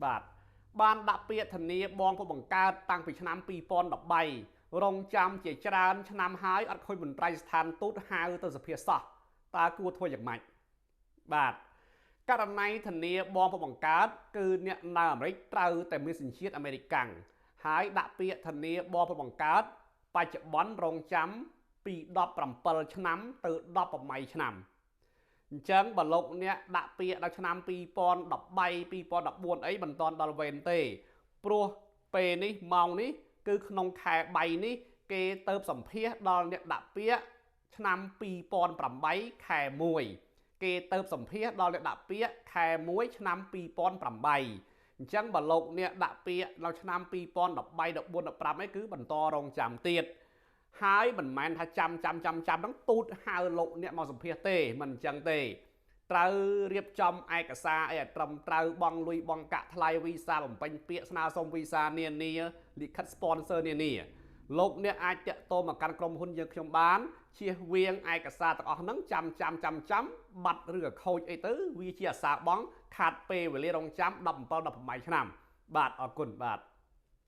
បាទបានដាក់ពាក្យធានាបងពុកបង្កើតតាំងពីឆ្នាំ2013រងចាំជាច្រើនឆ្នាំហើយអត់ឃើញមន្ត្រីស្ថានទូតហៅទៅសភាសោះតើគួរធ្វើយ៉ាងម៉េចបាទករណីធានាបងពុកបង្កើតគឺអ្នកនៅអាមេរិកត្រូវតែមានសញ្ជាតិអាមេរិកាំងហើយដាក់ពាក្យធានាបងពុកបង្កើតបច្ចុប្បន្នរងចាំពី17ឆ្នាំទៅ18ឆ្នាំអញ្ចឹងបើលោកអ្នកដាក់ពាក្យដល់ឆ្នាំ2013 2014អីមិនទាន់ដល់វេនទេព្រោះពេលនេះម៉ោងនេះគឺក្នុងខែ3នេះគេទៅសម្ភាសដល់អ្នកដាក់ពាក្យឆ្នាំ2008ខែ1គេទៅសម្ភាសដល់អ្នកដាក់ពាក្យខែ1ឆ្នាំ2008អញ្ចឹងបើលោកអ្នកដាក់ពាក្យដល់ឆ្នាំ2013 14 15អីគឺបន្តរងចាំទៀតហើយមិនមែនថាចាំហ្នឹងទូតហៅលោកអ្នកមកសម្ភាសទេមិនអញ្ចឹងទេត្រូវរៀបចំឯកសារអីឲ្យត្រឹមត្រូវបង់លុយបង់កាក់ថ្លៃវីសាបំពេញពាក្យស្នើសុំវីសានានាលិខិត sponsor នានាលោកអ្នកអាចតាក់ទងមកកាន់ក្រុមហ៊ុនយើងខ្ញុំបានជៀសវាងឯកសារទាំងអស់ហ្នឹងចាំបាត់ឬក៏ខូចអីទៅវាជាអាសាបង់ខាត់ពេលវេលារងចាំ17 18ឆ្នាំបាទអរគុណបាទ